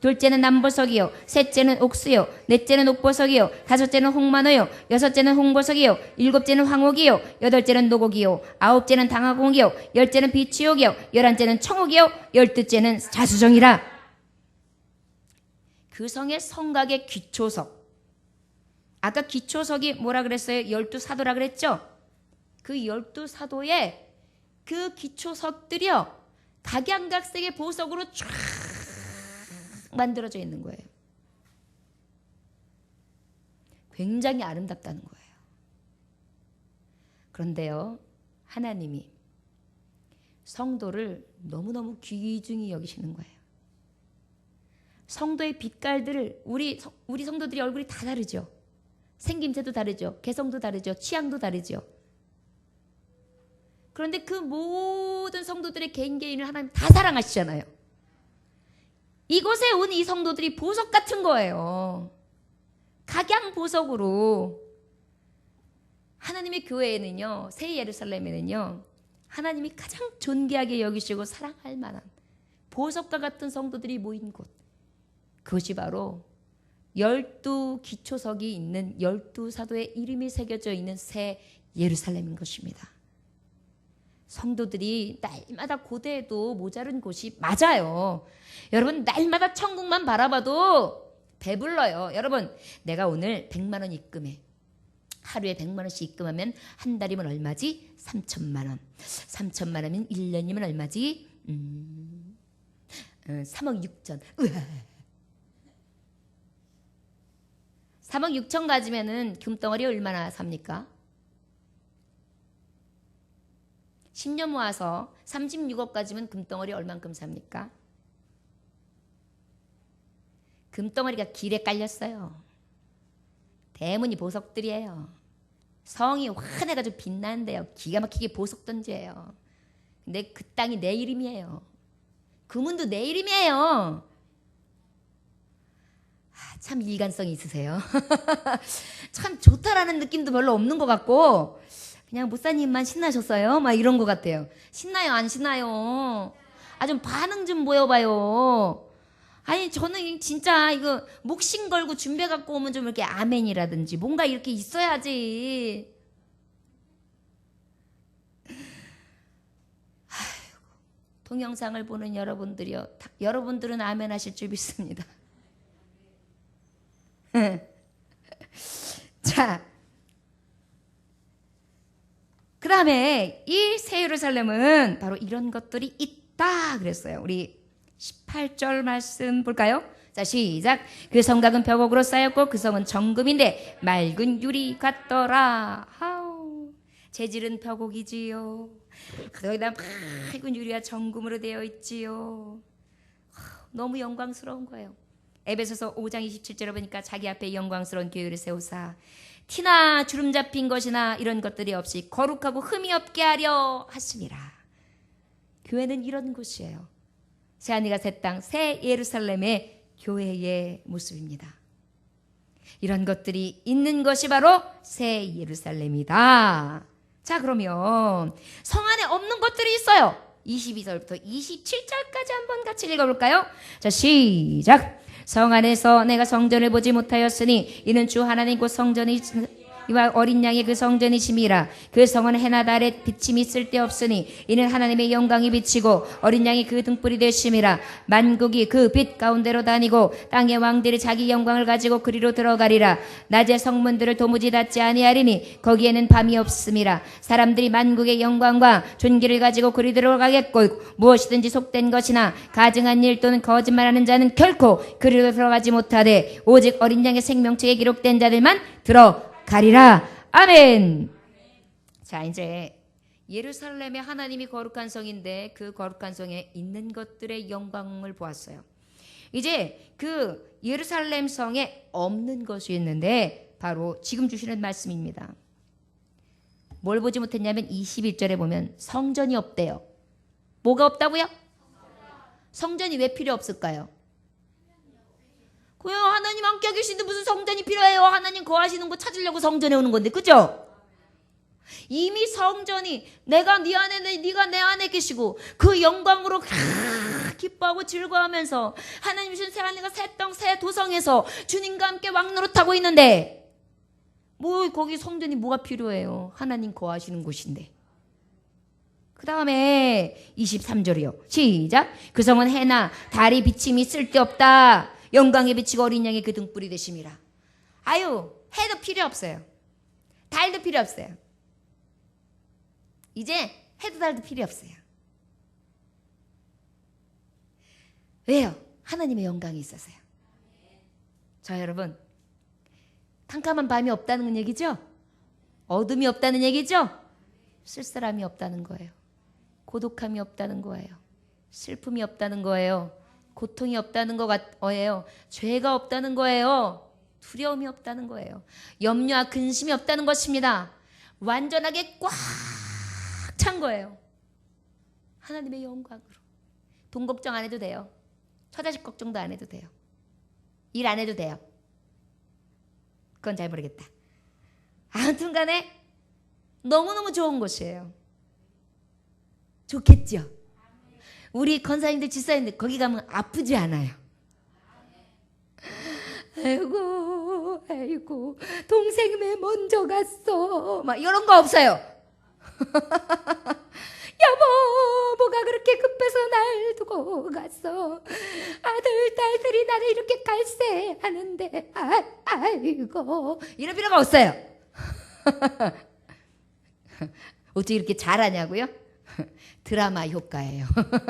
둘째는 남보석이요, 셋째는 옥수요, 넷째는 옥보석이요, 다섯째는 홍만호요, 여섯째는 홍보석이요, 일곱째는 황옥이요, 여덟째는 노곡이요, 아홉째는 당화공이요, 열째는 비치옥이요, 열한째는 청옥이요, 열두째는 자수정이라. 그 성의 성곽의 기초석. 아까 기초석이 뭐라 그랬어요? 12사도라 그랬죠? 그 12사도의 그 기초석들이요 각양각색의 보석으로 쫙 만들어져 있는 거예요. 굉장히 아름답다는 거예요. 그런데요 하나님이 성도를 너무너무 귀중히 여기시는 거예요. 성도의 빛깔들을 우리 성도들이 얼굴이 다 다르죠. 생김새도 다르죠. 개성도 다르죠. 취향도 다르죠. 그런데 그 모든 성도들의 개인을 하나님 다 사랑하시잖아요. 이곳에 온 이 성도들이 보석 같은 거예요. 각양 보석으로. 하나님의 교회에는요, 새 예루살렘에는요, 하나님이 가장 존귀하게 여기시고 사랑할 만한 보석과 같은 성도들이 모인 곳. 그것이 바로 12기초석이 있는 12사도의 이름이 새겨져 있는 새 예루살렘인 것입니다. 성도들이 날마다 고대에도 모자른 곳이 맞아요. 여러분 날마다 천국만 바라봐도 배불러요. 여러분 내가 오늘 100만 원 입금해. 하루에 100만 원씩 입금하면 한 달이면 얼마지? 3천만 원. 3천만 원이면 1년이면 얼마지? 3억 6천. 3억 6천 가지면은 금덩어리 얼마나 삽니까? 10년 모아서 36억 가지면 금덩어리 얼만큼 삽니까? 금덩어리가 길에 깔렸어요. 대문이 보석들이에요. 성이 환해가지고 빛나는데요. 기가 막히게 보석 던지예요. 근데 그 땅이 내 이름이에요. 그 문도 내 이름이에요. 참 일관성이 있으세요. 참 좋다라는 느낌도 별로 없는 것 같고 그냥 목사님만 신나셨어요? 막 이런 것 같아요. 신나요? 안 신나요? 아, 좀 반응 좀 보여봐요. 아니, 저는 진짜 이거 목신 걸고 준비해 갖고 오면 좀 이렇게 아멘이라든지 뭔가 이렇게 있어야지. 아이고, 동영상을 보는 여러분들이요. 여러분들은 아멘 하실 줄 믿습니다. 자. 그 다음에 이 새 예루살렘은 바로 이런 것들이 있다 그랬어요. 우리 18절 말씀 볼까요? 자 시작. 그 성곽은 벽옥으로 쌓였고 그 성은 정금인데 맑은 유리 같더라. 하우, 재질은 벽옥이지요. 거기다 맑은 유리와 정금으로 되어 있지요. 너무 영광스러운 거예요. 에베소서 5장 27절에 보니까 자기 앞에 영광스러운 교회를 세우사 티나 주름 잡힌 것이나 이런 것들이 없이 거룩하고 흠이 없게 하려 하심이라. 교회는 이런 곳이에요. 새하늘과 새 땅, 새 예루살렘의 교회의 모습입니다. 이런 것들이 있는 것이 바로 새 예루살렘이다. 자, 그러면 성 안에 없는 것들이 있어요. 22절부터 27절까지 한번 같이 읽어볼까요? 자, 시작. 성 안에서 내가 성전을 보지 못하였으니 이는 주 하나님 곧 성전이 이와 어린 양의 그 성전이심이라. 그 성은 해나 달에 비침이 쓸데없으니 이는 하나님의 영광이 비치고 어린 양이 그 등불이 되심이라. 만국이 그 빛 가운데로 다니고 땅의 왕들이 자기 영광을 가지고 그리로 들어가리라. 낮에 성문들을 도무지 닫지 아니하리니 거기에는 밤이 없음이라. 사람들이 만국의 영광과 존귀를 가지고 그리 들어가겠고 무엇이든지 속된 것이나 가증한 일 또는 거짓말하는 자는 결코 그리로 들어가지 못하되 오직 어린 양의 생명책에 기록된 자들만 들어가리라. 아멘. 자, 이제 예루살렘의 하나님이 거룩한 성인데 그 거룩한 성에 있는 것들의 영광을 보았어요. 이제 그 예루살렘 성에 없는 것이 있는데 바로 지금 주시는 말씀입니다. 뭘 보지 못했냐면 21절에 보면 성전이 없대요. 뭐가 없다고요? 성전이 왜 필요 없을까요? 그냥 하나님 함께 계시는데 무슨 성전이 필요해요? 하나님 거하시는 거 찾으려고 성전에 오는 건데, 그죠? 이미 성전이 내가 네 안에 네가 내 안에 계시고 그 영광으로 기뻐하고 즐거워하면서 하나님 주신 새 하늘과 새 땅 새 도성에서 주님과 함께 왕노릇하고 있는데 뭐 거기 성전이 뭐가 필요해요? 하나님 거하시는 곳인데. 그 다음에 23절이요. 시작. 그 성은 해나 달이 비침이 쓸데없다. 영광에 비치고 어린 양의 그 등불이 되심이라. 아유, 해도 필요 없어요. 달도 필요 없어요. 이제 해도 달도 필요 없어요. 왜요? 하나님의 영광이 있어서요. 자, 여러분, 캄캄한 밤이 없다는 얘기죠? 어둠이 없다는 얘기죠? 쓸쓸함이 없다는 거예요. 고독함이 없다는 거예요. 슬픔이 없다는 거예요. 고통이 없다는 거예요. 죄가 없다는 거예요. 두려움이 없다는 거예요. 염려와 근심이 없다는 것입니다. 완전하게 꽉 찬 거예요. 하나님의 영광으로. 돈 걱정 안 해도 돼요. 처자식 걱정도 안 해도 돼요. 일 안 해도 돼요. 그건 잘 모르겠다. 아무튼 간에 너무너무 좋은 곳이에요. 좋겠죠? 우리 권사님들, 집사님들 거기 가면 아프지 않아요. 아이고 동생 왜 먼저 갔어? 막 이런 거 없어요. 여보 뭐가 그렇게 급해서 날 두고 갔어? 아들 딸들이 나를 이렇게 갈세하는데 아이고 이럴 필요가 없어요. 어떻게 이렇게 잘하냐고요? 드라마 효과예요. 아이고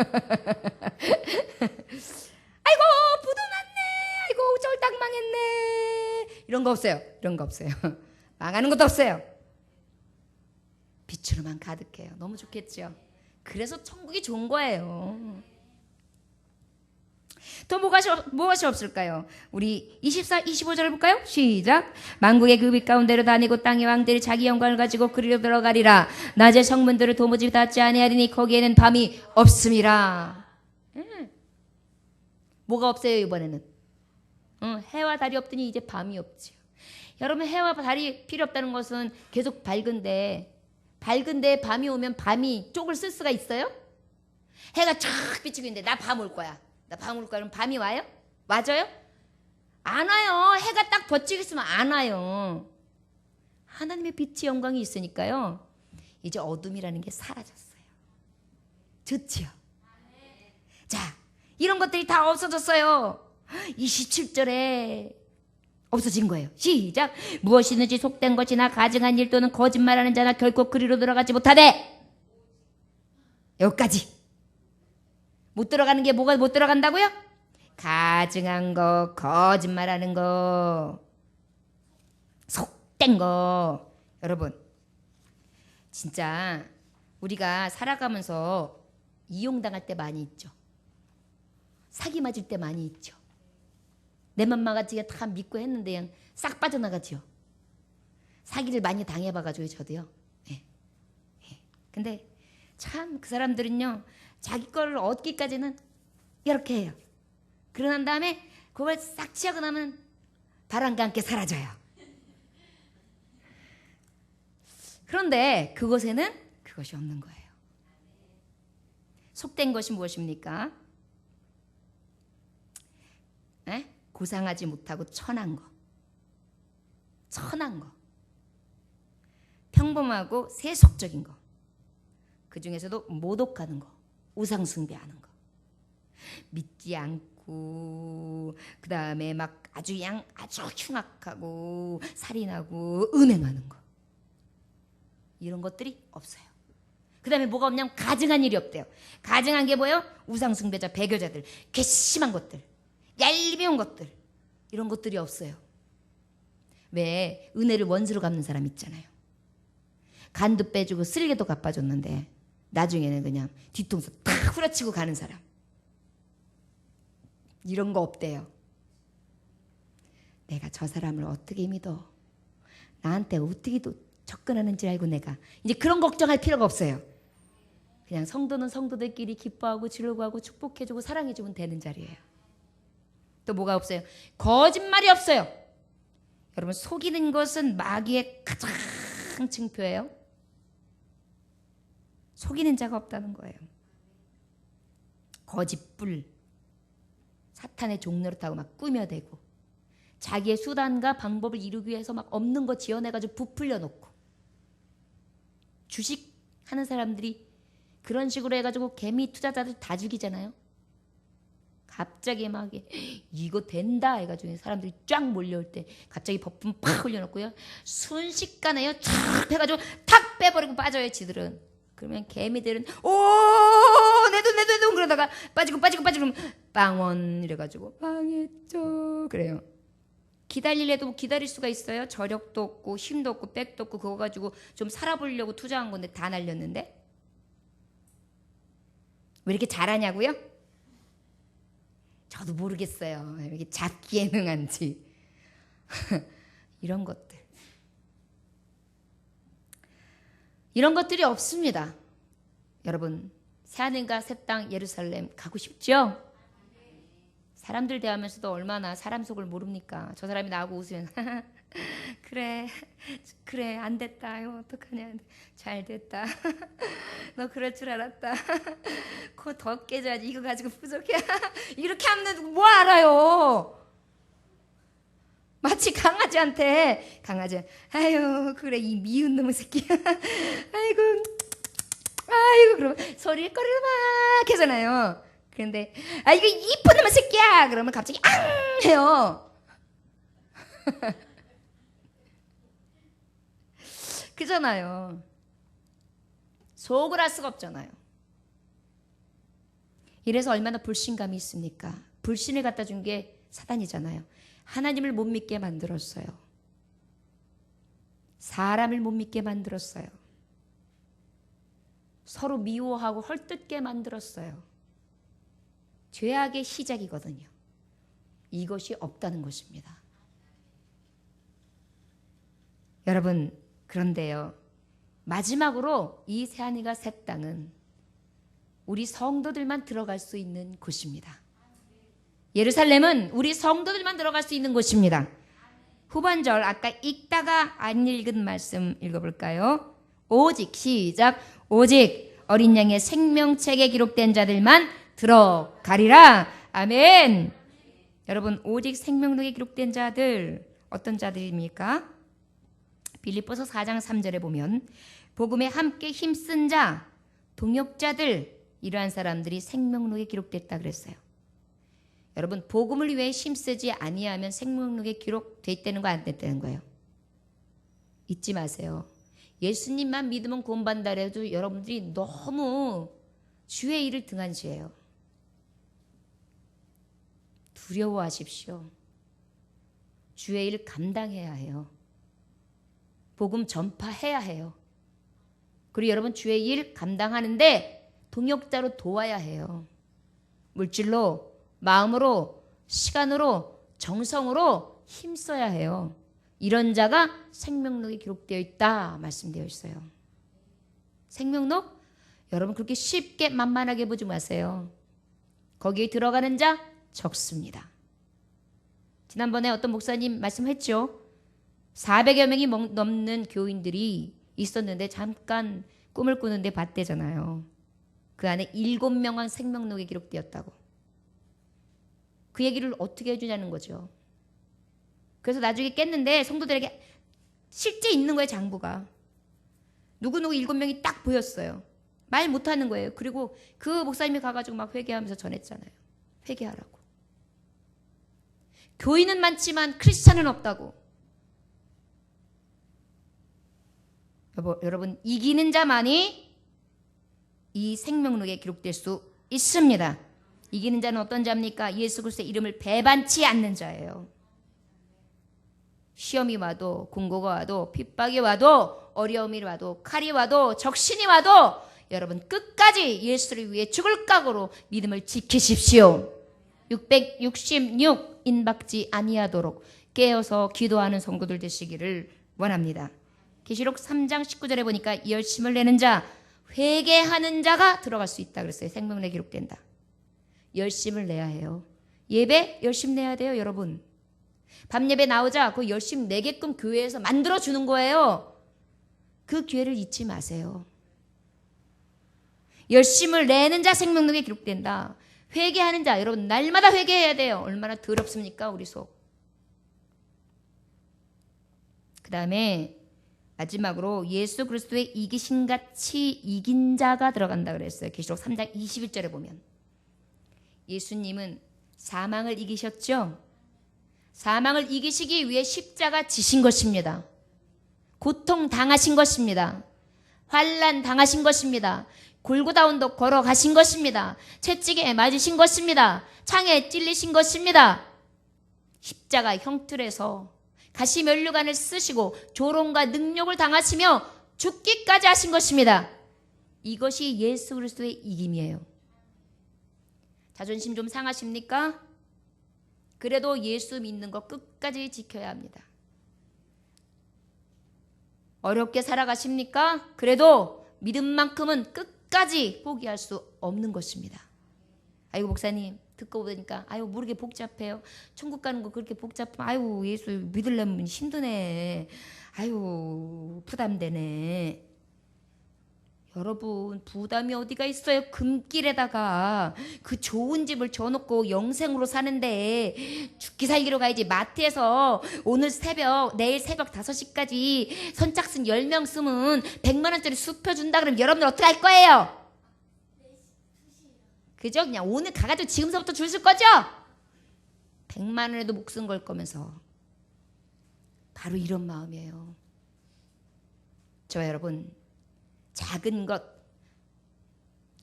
부도 났네. 아이고 쫄딱 망했네. 이런 거 없어요. 이런 거 없어요. 망하는 것도 없어요. 빛으로만 가득해요. 너무 좋겠죠. 그래서 천국이 좋은 거예요. 또 무엇이 없을까요? 우리 24, 25절을 볼까요? 시작. 만국의 그 빛 가운데로 다니고 땅의 왕들이 자기 영광을 가지고 그리로 들어가리라. 낮에 성문들을 도무지 닫지 아니하리니 거기에는 밤이 없음이라. 뭐가 없어요 이번에는? 해와 달이 없더니 이제 밤이 없지요. 여러분 해와 달이 필요 없다는 것은 계속 밝은데 밤이 오면 밤이 쪽을 쓸 수가 있어요? 해가 쫙 비치고 있는데 나 밤 올 거야. 나 밤 올 거야. 그럼 밤이 와요? 맞아요? 안 와요. 해가 딱 버티고 있으면 안 와요. 하나님의 빛이 영광이 있으니까요. 이제 어둠이라는 게 사라졌어요. 좋지요? 자, 이런 것들이 다 없어졌어요. 27절에 없어진 거예요. 시작. 무엇이든지 속된 것이나 가증한 일 또는 거짓말하는 자나 결코 그리로 들어가지 못하되. 여기까지. 못 들어가는 게 뭐가 못 들어간다고요? 가증한 거, 거짓말하는 거, 속된 거. 여러분 진짜 우리가 살아가면서 이용당할 때 많이 있죠. 사기 맞을 때 많이 있죠. 내 맘마가지가 다 믿고 했는데 그냥 싹 빠져나가죠. 사기를 많이 당해봐가지고 저도요. 네. 근데 참 그 사람들은요. 자기 거를 얻기까지는 이렇게 해요. 그러고 난 다음에 그걸 싹 취하고 나면 바람과 함께 사라져요. 그런데 그곳에는 그것이 없는 거예요. 속된 것이 무엇입니까? 에? 고상하지 못하고 천한 거. 천한 거. 평범하고 세속적인 거, 그 중에서도 모독하는 거, 우상 숭배하는 거, 믿지 않고 그 다음에 막 아주 흉악하고 살인하고 음행하는 거, 이런 것들이 없어요. 그 다음에 뭐가 없냐면 가증한 일이 없대요. 가증한 게 뭐예요? 우상 숭배자, 배교자들, 괘씸한 것들, 얄미운 것들, 이런 것들이 없어요. 왜 은혜를 원수로 갚는 사람 있잖아요. 간도 빼주고 쓰레기도 갚아줬는데 나중에는 그냥 뒤통수 탁 후려치고 가는 사람, 이런 거 없대요. 내가 저 사람을 어떻게 믿어? 나한테 어떻게 접근하는 줄 알고 내가 이제 그런 걱정할 필요가 없어요. 그냥 성도는 성도들끼리 기뻐하고 즐거워하고 축복해주고 사랑해주면 되는 자리예요. 또 뭐가 없어요? 거짓말이 없어요. 여러분, 속이는 것은 마귀의 가장 징표예요. 속이는 자가 없다는 거예요. 거짓불, 사탄의 종로를 타고 막 꾸며대고 자기의 수단과 방법을 이루기 위해서 막 없는 거 지어내가지고 부풀려 놓고, 주식하는 사람들이 그런 식으로 해가지고 개미 투자자들 다 죽이잖아요. 갑자기 막 이거 된다 해가지고 사람들이 쫙 몰려올 때 갑자기 버품 팍 올려놓고요, 순식간에요 쫙 해가지고 탁 빼버리고 빠져요 지들은. 그러면 개미들은 내 돈 그러다가 빠지고 빵원 이래가지고 망했죠 그래요. 기다리려도 기다릴 수가 있어요? 저력도 없고 힘도 없고 백도 없고 그거 가지고 좀 살아보려고 투자한 건데 다 날렸는데 왜 이렇게 잘하냐고요? 저도 모르겠어요. 왜 이렇게 잡기예능한지. 이런 것들. 이런 것들이 없습니다. 여러분, 새하늘과 새 땅 예루살렘 가고 싶죠? 사람들 대하면서도 얼마나 사람 속을 모릅니까? 저 사람이 나하고 웃으면 그래 안 됐다. 이거 어떡하냐. 잘 됐다. 너 그럴 줄 알았다. 코 더 깨져야지. 이거 가지고 부족해. 이렇게 하면 뭐 알아요? 마치 강아지한테 아유 그래 이 미운 놈의 새끼야. 아이고 그러면 소리거리를 막 하잖아요. 그런데 이거 이쁜 놈의 새끼야 그러면 갑자기 앙 해요. 그잖아요. 속을 할 수가 없잖아요. 이래서 얼마나 불신감이 있습니까? 불신을 갖다 준 게 사단이잖아요. 하나님을 못 믿게 만들었어요. 사람을 못 믿게 만들었어요. 서로 미워하고 헐뜯게 만들었어요. 죄악의 시작이거든요. 이것이 없다는 것입니다. 여러분, 그런데요, 마지막으로 이 새하늘과 새 땅은 우리 성도들만 들어갈 수 있는 곳입니다. 예루살렘은 우리 성도들만 들어갈 수 있는 곳입니다. 후반절 아까 읽다가 안 읽은 말씀 읽어볼까요? 오직 시작. 오직 어린 양의 생명책에 기록된 자들만 들어가리라. 아멘. 여러분, 오직 생명록에 기록된 자들 어떤 자들입니까? 빌립보서 4장 3절에 보면 복음에 함께 힘쓴 자, 동역자들, 이러한 사람들이 생명록에 기록됐다 그랬어요. 여러분, 복음을 위해 힘쓰지 아니하면 생명록에 기록돼 있다는 거 안 됐다는 거예요. 잊지 마세요. 예수님만 믿으면 구원받는다 해도 여러분들이 너무 주의 일을 등한시해요. 두려워하십시오. 주의 일 감당해야 해요. 복음 전파해야 해요. 그리고 여러분 주의 일 감당하는데 동역자로 도와야 해요. 물질로, 마음으로, 시간으로, 정성으로 힘써야 해요. 이런 자가 생명록에 기록되어 있다 말씀되어 있어요. 생명록? 여러분 그렇게 쉽게 만만하게 보지 마세요. 거기에 들어가는 자 적습니다. 지난번에 어떤 목사님 말씀했죠. 400여 명이 넘는 교인들이 있었는데 잠깐 꿈을 꾸는데 봤대잖아요. 그 안에 7명만 생명록에 기록되었다고. 그 얘기를 어떻게 해주냐는 거죠. 그래서 나중에 깼는데 성도들에게 실제 있는 거예요, 장부가. 누구누구 7명이 딱 보였어요. 말 못하는 거예요. 그리고 그 목사님이 가가지고 막 회개하면서 전했잖아요. 회개하라고. 교인은 많지만 크리스찬은 없다고. 여러분, 이기는 자만이 이 생명록에 기록될 수 있습니다. 이기는 자는 어떤 자입니까? 예수 그리스도의 이름을 배반치 않는 자예요. 시험이 와도, 공고가 와도, 핍박이 와도, 어려움이 와도, 칼이 와도, 적신이 와도 여러분 끝까지 예수를 위해 죽을 각오로 믿음을 지키십시오. 666 인박지 아니하도록 깨어서 기도하는 성도들 되시기를 원합니다. 계시록 3장 19절에 보니까 열심을 내는 자, 회개하는 자가 들어갈 수 있다 그랬어요. 생명록에 기록된다. 열심을 내야 해요. 예배 열심 내야 돼요, 여러분. 밤 예배 나오자 그 열심 내게끔 교회에서 만들어주는 거예요. 그 기회를 잊지 마세요. 열심을 내는 자 생명록에 기록된다. 회개하는 자, 여러분 날마다 회개해야 돼요. 얼마나 더럽습니까, 우리 속. 그 다음에 마지막으로 예수 그리스도의 이기신같이 이긴 자가 들어간다 그랬어요. 계시록 3장 21절에 보면 예수님은 사망을 이기셨죠. 사망을 이기시기 위해 십자가 지신 것입니다. 고통 당하신 것입니다. 환난 당하신 것입니다. 골고다 언덕 걸어가신 것입니다. 채찍에 맞으신 것입니다. 창에 찔리신 것입니다. 십자가 형틀에서 가시면류관을 쓰시고 조롱과 능욕을 당하시며 죽기까지 하신 것입니다. 이것이 예수 그리스도의 이김이에요. 자존심 좀 상하십니까? 그래도 예수 믿는 거 끝까지 지켜야 합니다. 어렵게 살아가십니까? 그래도 믿음만큼은 끝까지 포기할 수 없는 것입니다. 아이고 목사님 듣고 보니까 아유 모르게 복잡해요. 천국 가는 거 그렇게 복잡하면 아유 예수 믿으려면 힘드네. 아유 부담되네. 여러분 부담이 어디가 있어요. 금길에다가 그 좋은 집을 줘놓고 영생으로 사는데 죽기 살기로 가야지. 마트에서 오늘 새벽 내일 새벽 5시까지 선착순 10명 쓰면 100만 원짜리 수표 준다 그러면 여러분들 어떻게 할 거예요? 그죠? 그냥 오늘 가가지고 지금서부터 줄 쓸 거죠? 100만 원에도 목숨 걸 거면서. 바로 이런 마음이에요. 저 여러분 작은 것,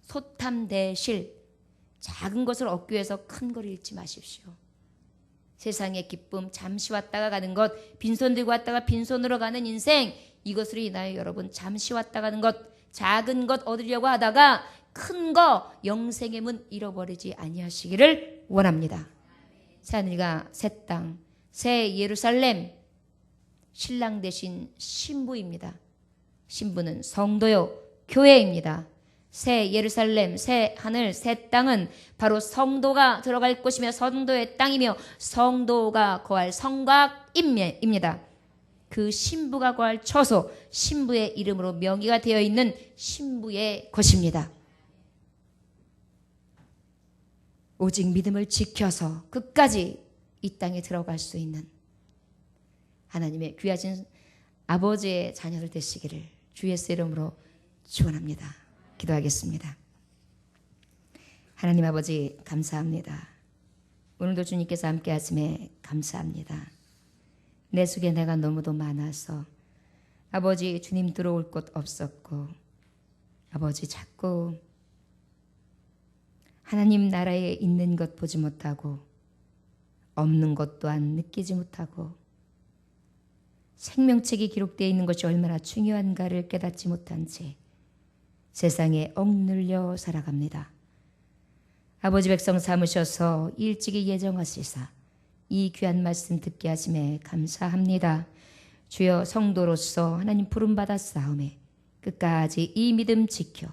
소탐대실, 작은 것을 얻기 위해서 큰 걸 잃지 마십시오. 세상의 기쁨, 잠시 왔다가 가는 것, 빈손 들고 왔다가 빈손으로 가는 인생, 이것으로 인하여 여러분 잠시 왔다 가는 것, 작은 것 얻으려고 하다가 큰 거, 영생의 문 잃어버리지 아니하시기를 원합니다. 새하늘과 새 땅, 새 예루살렘, 신랑 대신 신부입니다. 신부는 성도요 교회입니다. 새 예루살렘, 새 하늘, 새 땅은 바로 성도가 들어갈 곳이며 성도의 땅이며 성도가 거할 성곽입니다. 그 신부가 거할 처소, 신부의 이름으로 명의가 되어 있는 신부의 것입니다. 오직 믿음을 지켜서 끝까지 이 땅에 들어갈 수 있는 하나님의 귀하신 아버지의 자녀들 되시기를 주 예수 이름으로 축원합니다. 기도하겠습니다. 하나님 아버지 감사합니다. 오늘도 주님께서 함께 하심에 감사합니다. 내 속에 내가 너무도 많아서 아버지 주님 들어올 곳 없었고 아버지 자꾸 하나님 나라에 있는 것 보지 못하고 없는 것 또한 느끼지 못하고 생명책이 기록되어 있는 것이 얼마나 중요한가를 깨닫지 못한 채 세상에 억눌려 살아갑니다. 아버지 백성 삼으셔서 일찍이 예정하시사 이 귀한 말씀 듣게 하심에 감사합니다. 주여 성도로서 하나님 부름받아 싸움에 끝까지 이 믿음 지켜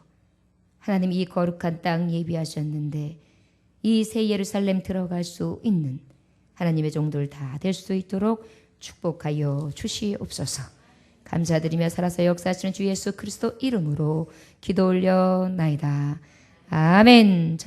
하나님 이 거룩한 땅 예비하셨는데 이 새 예루살렘 들어갈 수 있는 하나님의 종들 다 될 수 있도록 축복하여 주시옵소서. 감사드리며 살아서 역사하시는 주 예수 그리스도 이름으로 기도 올려나이다. 아멘.